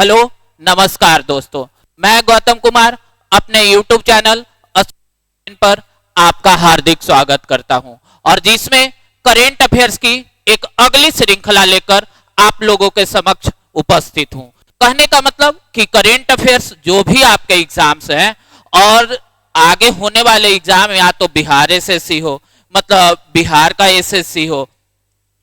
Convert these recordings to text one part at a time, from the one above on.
Hello, नमस्कार दोस्तों। मैं गौतम कुमार अपने YouTube चैनल पर आपका हार्दिक स्वागत करता हूं और जिसमें करेंट अफेयर्स की एक अगली श्रृंखला लेकर आप लोगों के समक्ष उपस्थित हूं। कहने का मतलब कि करेंट अफेयर्स जो भी आपके एग्जाम्स हैं और आगे होने वाले एग्जाम या तो बिहार एसएससी हो, मतलब बिहार का एसएससी हो,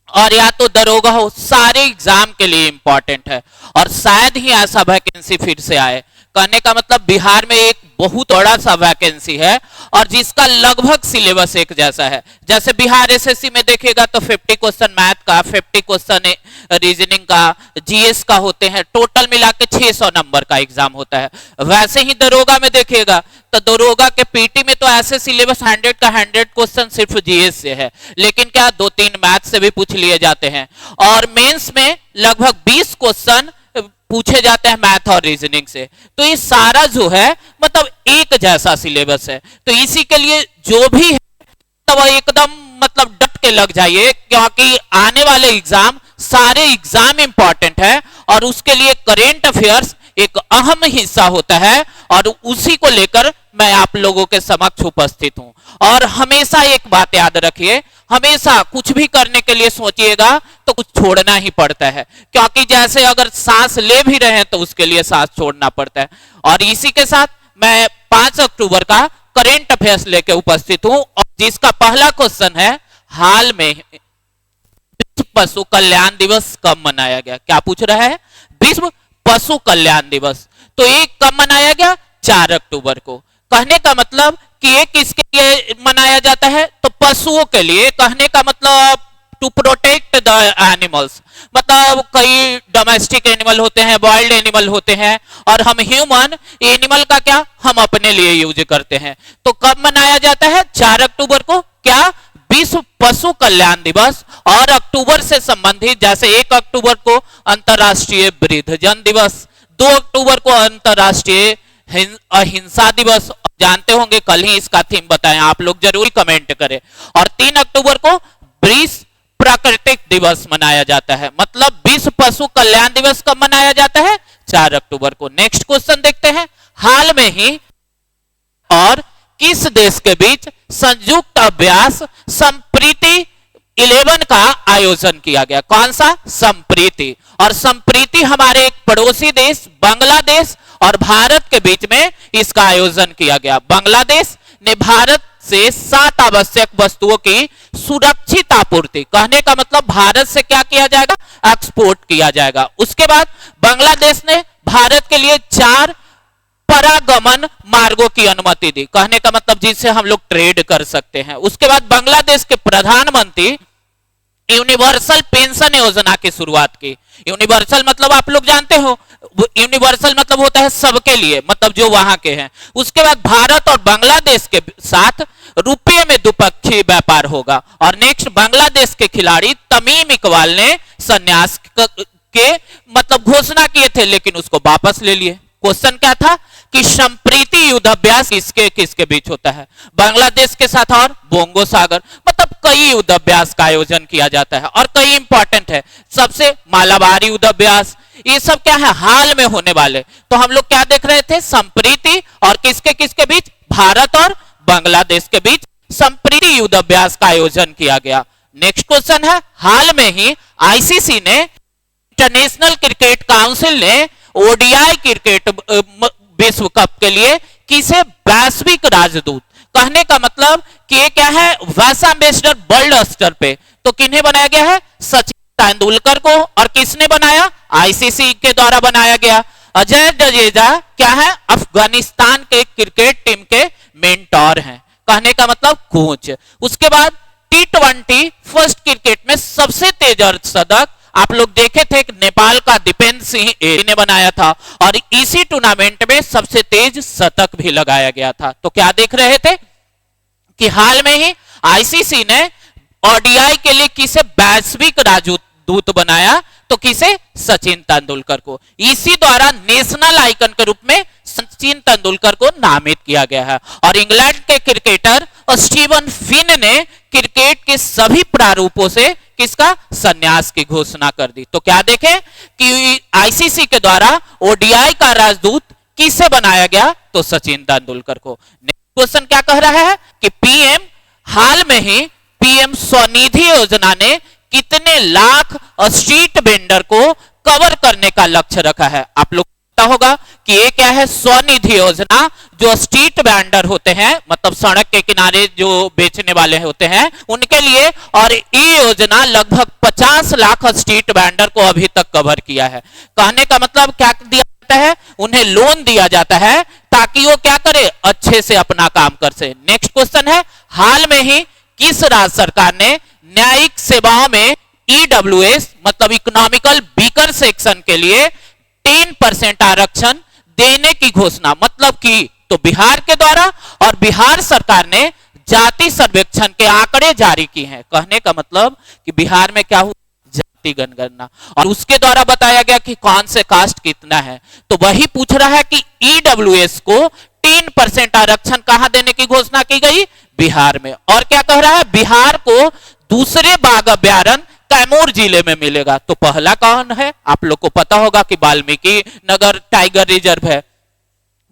और या तो दरोगा हो, सारे एग्जाम के लिए इंपॉर्टेंट है और शायद ही ऐसा वैकेंसी फिर से आए। कहने का मतलब बिहार में एक बहुत बड़ा सा वैकेंसी है और जिसका लगभग सिलेबस एक जैसा है। जैसे बिहार एसएससी में देखिएगा तो 50 क्वेश्चन मैथ का, 50 क्वेश्चन रीजनिंग का, जीएस का होते हैं, टोटल मिला के 600 नंबर का एग्जाम होता है। वैसे ही दरोगा में देखिएगा तो दरोगा के पीटी में तो ऐसे सिलेबस 100 का 100 क्वेश्चन सिर्फ जीएस से है, लेकिन क्या 2-3 मैथ से भी पूछ लिए जाते हैं। और मेंस में लगभग 20 क्वेश्चन पूछे जाते हैं मैथ और रीजनिंग से। तो ये सारा जो है मतलब एक जैसा सिलेबस है। तो इसी के लिए जो भी है तो वह एकदम मतलब डट के लग जाइए, क्योंकि आने वाले एग्जाम सारे एग्जाम इंपॉर्टेंट है और उसके लिए करेंट अफेयर्स एक अहम हिस्सा होता है और उसी को लेकर मैं आप लोगों के समक्ष उपस्थित हूं। और हमेशा एक बात याद रखिए, हमेशा कुछ भी करने के लिए सोचिएगा तो कुछ छोड़ना ही पड़ता है, क्योंकि जैसे अगर सांस ले भी रहे हैं तो उसके लिए सांस छोड़ना पड़ता है। और इसी के साथ मैं 5 अक्टूबर का करेंट अफेयर्स लेके उपस्थित हूं और जिसका पहला क्वेश्चन है, हाल में विश्व पशु कल्याण दिवस कब मनाया गया? क्या पूछ रहा है? विश्व पशु कल्याण दिवस। तो ये कब मनाया गया? 4 अक्टूबर को। कहने का मतलब कि ये किसके लिए मनाया जाता है? तो पशुओं के लिए। कहने का मतलब टू प्रोटेक्ट द एनिमल्स, मतलब कई डोमेस्टिक एनिमल होते हैं, वाइल्ड एनिमल होते हैं और हम ह्यूमन एनिमल का क्या हम अपने लिए यूज करते हैं। तो कब मनाया जाता है? 4 अक्टूबर को। क्या? विश्व पशु कल्याण दिवस। और अक्टूबर से संबंधित जैसे 1 अक्टूबर को अंतरराष्ट्रीय वृद्धजन दिवस, 2 अक्टूबर को अंतरराष्ट्रीय अहिंसा दिवस, जानते होंगे कल ही इसका थीम बताएं, आप लोग जरूर कमेंट करें। और 3 अक्टूबर को विश्व प्राकृतिक दिवस मनाया जाता है। मतलब विश्व पशु कल्याण दिवस कब मनाया जाता है? 4 अक्टूबर को। नेक्स्ट क्वेश्चन देखते हैं। हाल में ही और किस देश के बीच संयुक्त अभ्यास संप्रीति 11 का आयोजन किया गया? कौन सा? संप्रीति। और संप्रीति हमारे एक पड़ोसी देश बांग्लादेश और भारत के बीच में इसका आयोजन किया गया। बांग्लादेश ने भारत से 7 आवश्यक वस्तुओं की सुरक्षित आपूर्ति, कहने का मतलब भारत से क्या किया जाएगा? एक्सपोर्ट किया जाएगा। उसके बाद बांग्लादेश ने भारत के लिए 4 परागमन मार्गों की अनुमति दी, कहने का मतलब जिससे हम लोग ट्रेड कर सकते हैं। उसके बाद बांग्लादेश के प्रधानमंत्री यूनिवर्सल पेंशन योजना की शुरुआत की। यूनिवर्सल मतलब आप लोग जानते हो, यूनिवर्सल मतलब होता है सबके लिए, मतलब जो वहां के हैं। उसके बाद भारत और बांग्लादेश के साथ रुपये में द्विपक्षीय व्यापार होगा। और नेक्स्ट, बांग्लादेश के खिलाड़ी तमीम इकबाल ने संन्यास के मतलब घोषणा किए थे, लेकिन उसको वापस ले लिए। क्वेश्चन क्या था कि संप्रीति युद्धाभ्यास किसके किसके बीच होता है? बांग्लादेश के साथ और बोंगो सागर, मतलब कई युद्धाभ्यास का आयोजन किया जाता है और कई इंपॉर्टेंट है। सबसे मालाबार युद्धाभ्यास, ये सब क्या है? हाल में होने वाले। तो हम लोग क्या देख रहे थे? संप्रीति और किसके किसके बीच? भारत और बांग्लादेश के बीच संप्रीति युद्धाभ्यास का आयोजन किया गया। नेक्स्ट क्वेश्चन है, हाल में ही आईसीसी ने, इंटरनेशनल क्रिकेट काउंसिल ने ओडीआई क्रिकेट विश्व कप के लिए किसे वैश्विक राजदूत, कहने का मतलब कि ये क्या है? वैसा एम्बेसडर वर्ल्ड स्तर पे। तो किन्हें बनाया गया है? सचिन तेंदुलकर को। और किसने बनाया? आईसीसी के द्वारा बनाया गया। अजय जडेजा क्या है? अफगानिस्तान के क्रिकेट टीम के मेंटोर हैं, कहने का मतलब कोच। उसके बाद T20 फर्स्ट क्रिकेट में सबसे तेज अर्धशतक आप लोग देखे थे, नेपाल का दीपेंद्र सिंह ने बनाया था और इसी टूर्नामेंट में सबसे तेज शतक भी लगाया गया था। तो क्या देख रहे थे कि हाल में ही आईसीसी ने ओडीआई के लिए किसे वैश्विक राजदूत बनाया? तो किसे? सचिन तेंदुलकर को। इसी द्वारा नेशनल आइकन के रूप में सचिन तेंदुलकर को नामित किया गया है। और इंग्लैंड के क्रिकेटर स्टीवन फिन ने क्रिकेट के सभी प्रारूपों से किसका संन्यास की घोषणा कर दी। तो क्या देखें कि आईसीसी के द्वारा ओडीआई का राजदूत किसे बनाया गया, तो सचिन तेंदुलकर को। नेक्स्ट क्वेश्चन क्या कह रहा है कि पीएम हाल में ही पीएम स्वनिधि योजना ने कितने लाख स्ट्रीट वेंडर को कवर करने का लक्ष्य रखा है। आप लोग पता होगा कि ये क्या है, स्वनिधि योजना, जो स्ट्रीट वेंडर होते हैं, मतलब सड़क के किनारे जो बेचने वाले होते हैं उनके लिए, और ये योजना लगभग 50 लाख स्ट्रीट वेंडर को अभी तक कवर किया है। कहने का मतलब क्या दिया जाता है, उन्हें लोन दिया जाता है ताकि वो क्या करे, अच्छे से अपना काम कर सके। नेक्स्ट क्वेश्चन है, हाल में ही किस राज्य सरकार ने न्यायिक सेवाओं में ईडब्ल्यूएस मतलब इकोनॉमिकल वीकर सेक्शन के लिए 10% आरक्षण देने की घोषणा मतलब की, तो बिहार के द्वारा, और बिहार सरकार ने जाति सर्वेक्षण के आंकड़े जारी किए हैं। कहने का मतलब कि बिहार में क्या हुआ, जाति जनगणना, और उसके द्वारा बताया गया कि कौन से कास्ट कितना है। तो वही पूछ रहा है कि ईडब्ल्यूएस को 10% आरक्षण कहां देने की घोषणा की गई, बिहार में। और क्या कह रहा है, बिहार को दूसरे बाघ अभ्यारण्य कैमूर जिले में मिलेगा। तो पहला कौन है, आप लोग को पता होगा कि वाल्मीकि नगर टाइगर रिजर्व है।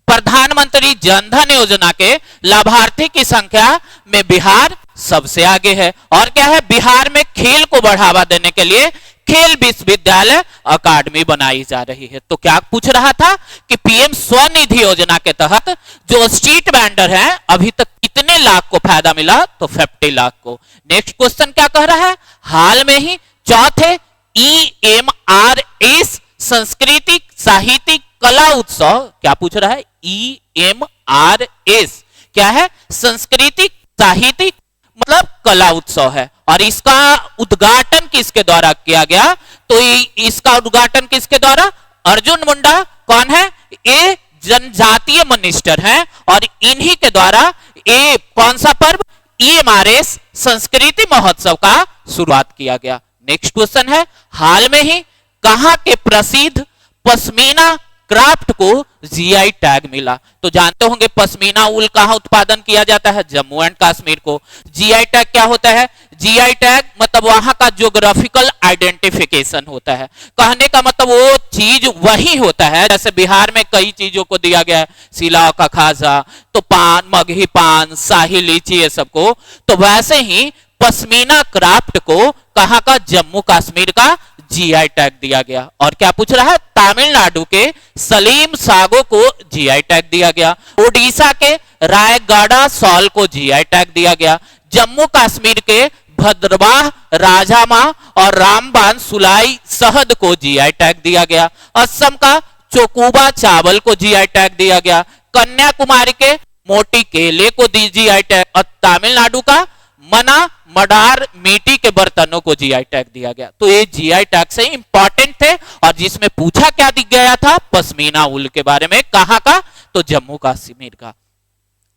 प्रधानमंत्री जनधन योजना के लाभार्थी की संख्या में बिहार सबसे आगे है। और क्या है, बिहार में खेल को बढ़ावा देने के लिए खेल विश्वविद्यालय अकादमी बनाई जा रही है। तो क्या पूछ रहा था कि पीएम स्वनिधि योजना के तहत जो स्ट्रीट वेंडर हैं अभी तक कितने लाख को फायदा मिला, तो 50 लाख को। नेक्स्ट क्वेश्चन क्या कह रहा है, हाल में ही चौथे EMRS सांस्कृतिक साहित्यिक कला उत्सव, क्या पूछ रहा है, EMRS क्या है, सांस्कृतिक साहित्यिक मतलब कला उत्सव है। और इसका उद्घाटन किसके द्वारा किया गया, तो इसका उद्घाटन किसके द्वारा, अर्जुन मुंडा कौन है, ये जनजातीय मिनिस्टर हैं, और इन्हीं के द्वारा ये कौन सा पर्व, EMRS संस्कृति महोत्सव का शुरुआत किया गया। नेक्स्ट क्वेश्चन है, हाल में ही कहां के प्रसिद्ध पश्मीना क्राफ्ट को जीआई टैग मिला। तो जानते होंगे पश्मीना ऊल कहां उत्पादन किया जाता है, जम्मू एंड कश्मीर को। जीआई टैग क्या होता है, जीआई टैग मतलब वहां का ज्योग्राफिकल आइडेंटिफिकेशन होता है। कहने का मतलब वो चीज वही होता है, जैसे बिहार में कई चीजों को दिया गया है, सिलाव का खाजा, तो पान, मगही पान, शाही लीची, ये सबको, तो वैसे ही पश्मीना क्राफ्ट को कहां का, जम्मू कश्मीर का जीआई टैग दिया गया। और क्या पूछ रहा है, तमिलनाडु के सलीम सागो को जीआई टैग दिया गया, ओडिशा के रायगढ़ सॉल को जीआई टैग दिया गया, जम्मू कश्मीर के भद्रवाह राजामा और रामबान सुलाई शहद को जीआई टैग दिया गया, असम का चोकुबा चावल को जीआई टैग दिया गया, कन्याकुमारी के मोटी केले को दी जीआई टैग, और तमिलनाडु का मना मडार मिट्टी के बर्तनों को जीआई टैग दिया गया। तो ये जीआई टैग से इंपॉर्टेंट थे, और जिसमें पूछा क्या दिख गया था, पश्मीना ऊल के बारे में। कहां का, तो जम्मू कश्मीर का।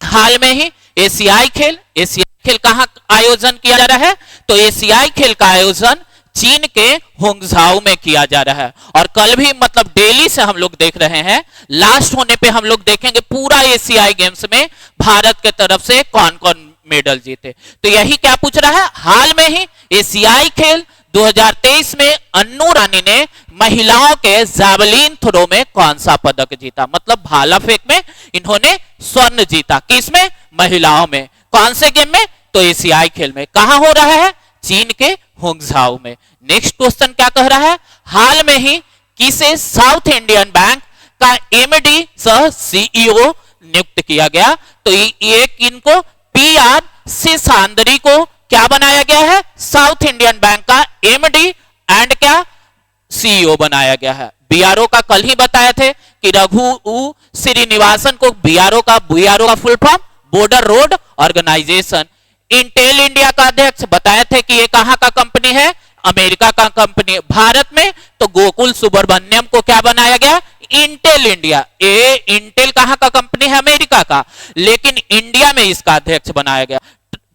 हाल में ही एशियाई खेल कहां आयोजन किया जा रहा है, तो एशियाई खेल का आयोजन चीन के होंगझाओ में किया जा रहा है। और कल भी मतलब दिल्ली से हम लोग देख रहे हैं, लास्ट होने पे हम लोग देखेंगे पूरा एशियाई गेम्स में भारत के तरफ से कौन कौन मेडल जीते। तो यही क्या पूछ रहा है, हाल में ही एशियाई खेल 2023 में अन्नू रानी ने महिलाओं के जैवलिन थ्रो में कौन सा पदक जीता, मतलब भाला फेंक में इन्होंने स्वर्ण जीता। किसमें, महिलाओं में। कौन से गेम में, तो एशियाई खेल में। कहां हो रहा है, चीन के होंगझाओ में। नेक्स्ट क्वेश्चन क्या कह रहा है, हाल में ही किसे साउथ इंडियन बैंक का एमडी सह सीईओ नियुक्त किया गया, तो ये किनको, PR सिसांदरी को क्या बनाया गया है, साउथ इंडियन बैंक का एमडी एंड क्या, सीईओ बनाया गया है। बीआरओ का कल ही बताए थे कि रघु श्रीनिवासन को बीआरओ का full form border road organisation. Intel India का अध्यक्ष बताए थे कि ये कहां का कंपनी है, अमेरिका का कंपनी है। भारत में तो गोकुल सुब्रमण्यम को क्या बनाया गया, इंटेल इंडिया। ये इंटेल कहां का कंपनी है, अमेरिका का, लेकिन इंडिया में इसका अध्यक्ष बनाया गया।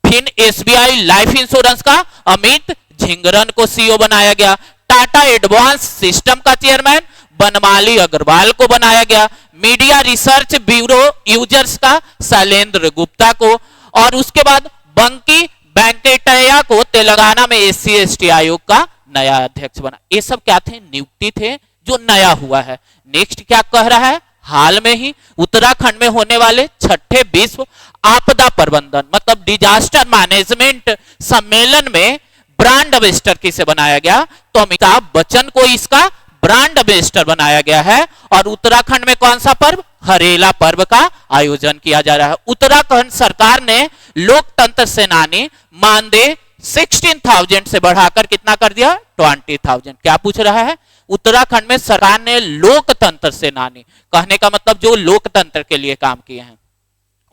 फिर एसबीआई लाइफ इंश्योरेंस का अमित झिंगरन को सीईओ बनाया गया। टाटा एडवांस सिस्टम का चेयरमैन बनमाली अग्रवाल को बनाया गया। मीडिया रिसर्च ब्यूरो यूजर्स का शैलेंद्र गुप्ता को, और उसके बाद बंकी वेंकटैया को तेलंगाना में एससी एसटी आयोग का नया अध्यक्ष बना। ये सब क्या थे? नियुक्ति थे जो नया हुआ है। नेक्स्ट क्या कह रहा है? हाल में ही उत्तराखंड में होने वाले छठे विश्व आपदा प्रबंधन मतलब डिजास्टर मैनेजमेंट सम्मेलन में ब्रांड एम्बेसडर किसे बनाया गया? तो अमिताभ बच्चन को इसका ब्रांड एम्बेसडर बनाया गया है। और उत्तराखंड में कौन सा पर्व? हरेला पर्व का आयोजन किया जा रहा है। उत्तराखंड सरकार ने लोकतंत्र सेनानी मानदेय 16,000 से बढ़ाकर कितना कर दिया? 20,000। क्या पूछ रहा है? उत्तराखंड में सरकार ने लोकतंत्र सेनानी, कहने का मतलब जो लोकतंत्र के लिए काम किए हैं।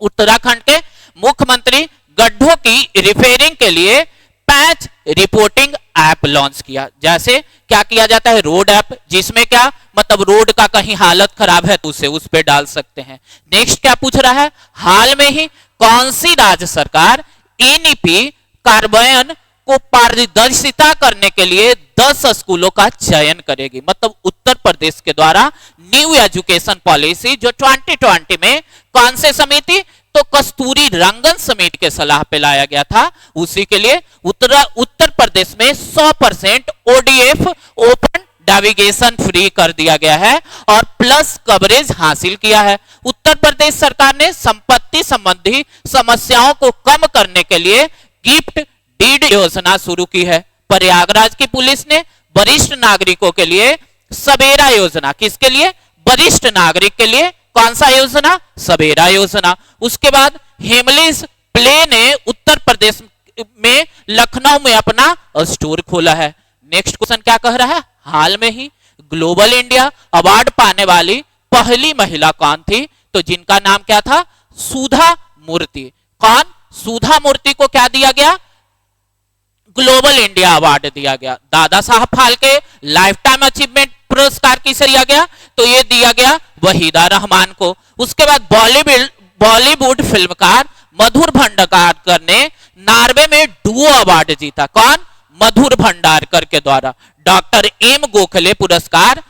उत्तराखंड के मुख्यमंत्री गड्ढों की रिपेयरिंग के लिए पैच रिपोर्टिंग ऐप लॉन्च किया। जैसे क्या किया जाता है? रोड ऐप, जिसमें क्या मतलब रोड का कहीं हालत खराब है तो उसे उस पे डाल सकते हैं। नेक्स्ट क्या पूछ रहा है? हाल में ही कौन सी राज्य सरकार एनईपी कार्यान्वयन को पारदर्शिता करने के लिए 10 स्कूलों का चयन करेगी? मतलब उत्तर प्रदेश के द्वारा न्यू एजुकेशन पॉलिसी जो 2020 में कौन से समिति? तो कस्तूरी रंगन समिति के सलाह पे लाया गया था। उसी के लिए उत्तर प्रदेश में 100% ओडीएफ ओपन नेविगेशन फ्री कर दिया गया है और प्लस कवरेज हासिल किया है। उत्तर प्रदेश सरकार ने संपत्ति संबंधी समस्याओं को कम करने के लिए गिफ्ट डीड योजना शुरू की है। प्रयागराज की पुलिस ने वरिष्ठ नागरिकों के लिए सवेरा योजना, किसके लिए? वरिष्ठ नागरिक के लिए कौन सा योजना? सवेरा योजना। उसके बाद हेमलिस प्ले ने उत्तर प्रदेश में लखनऊ में अपना स्टोर खोला है। नेक्स्ट क्वेश्चन क्या कह रहा है? हाल में ही ग्लोबल इंडिया अवार्ड पाने वाली पहली महिला कौन थी? तो जिनका नाम क्या था? सुधा मूर्ति। कौन? सुधा मूर्ति को क्या दिया गया? ग्लोबल इंडिया अवार्ड दिया गया। Dada Saheb Phalke life time achievement पुरस्कार किसे दिया गया? तो ये दिया गया वहीदा रहमान को। उसके बाद बॉलीवुड फिल्मकार मधुर भंडारकर ने नॉर्वे में डुओ अवार्ड जीता। कौन? मधुर भंडारकर के द्वारा। डॉक्टर एम गोखले पुरस्कार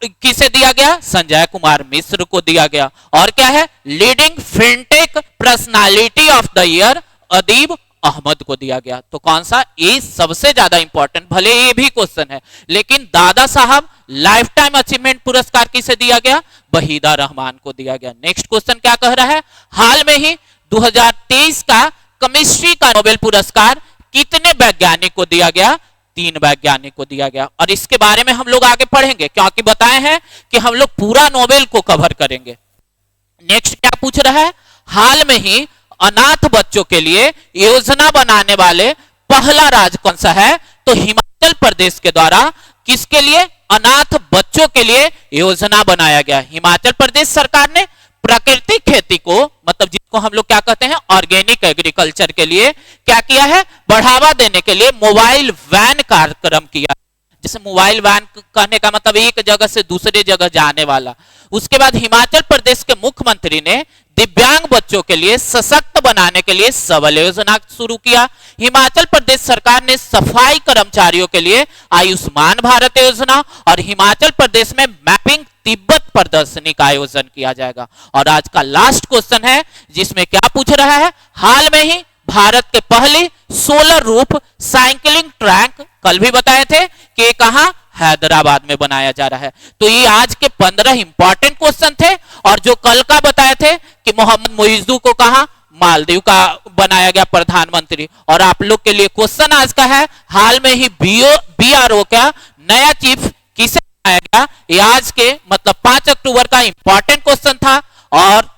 किसे दिया गया? संजय कुमार मिश्र को दिया गया। और क्या है? Leading fintech personality of the year Adeeb Ahmed को दिया गया। तो कौन सा? ये सबसे ज्यादा इंपॉर्टेंट, भले ये भी क्वेश्चन है, लेकिन Dada Saheb life time achievement पुरस्कार किसे दिया गया? वहीदा रहमान को दिया गया। नेक्स्ट क्वेश्चन क्या कह रहा है? हाल में ही 2023 का केमिस्ट्री का नोबेल पुरस्कार कितने वैज्ञानिक को दिया गया? 3 वैज्ञानिक को दिया गया। और इसके बारे में हम लोग आगे पढ़ेंगे, क्योंकि बताए हैं कि हम लोग पूरा नोबेल को कवर करेंगे। नेक्स्ट क्या पूछ रहा है? हाल में ही अनाथ बच्चों के लिए योजना बनाने वाले पहला राज्य कौन सा है? तो हिमाचल प्रदेश के द्वारा किसके लिए? अनाथ बच्चों के लिए योजना बनाया गया। हिमाचल प्रदेश सरकार ने प्राकृतिक खेती को, मतलब जिसको हम लोग क्या कहते हैं ऑर्गेनिक एग्रीकल्चर के लिए क्या किया है? बढ़ावा देने के लिए मोबाइल वैन कार्यक्रम किया। जैसे मोबाइल वैन कहने का मतलब एक जगह से दूसरे जगह जाने वाला। उसके बाद हिमाचल प्रदेश के मुख्यमंत्री ने दिव्यांग बच्चों के लिए सशक्त बनाने के लिए सबल योजना शुरू किया। हिमाचल प्रदेश सरकार ने सफाई कर्मचारियों के लिए आयुष्मान भारत योजना और हिमाचल प्रदेश में मैपिंग तिब्बत प्रदर्शनी का आयोजन किया जाएगा। और आज का लास्ट क्वेश्चन है जिसमें क्या पूछ रहा है? हाल में ही भारत के पहले सोलर रूफ साइकिलिंग ट्रैक, कल भी बताए थे कि कहां? हैदराबाद में बनाया जा रहा है। तो ये आज के 15 इंपॉर्टेंट क्वेश्चन थे। और जो कल का बताए थे कि मोहम्मद मुइज्जू को कहां? मालदीव का बनाया गया प्रधानमंत्री। और आप लोग के लिए क्वेश्चन आज का है, हाल में ही बीआरओ का नया चीफ किसे बनाया गया? ये आज के मतलब 5 अक्टूबर का इंपॉर्टेंट क्वेश्चन था। और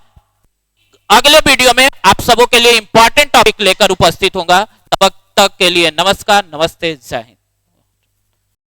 अगले वीडियो में आप सबों के लिए इंपॉर्टेंट टॉपिक लेकर उपस्थित होगा। तब तक के लिए नमस्कार, नमस्ते, जय हिंद।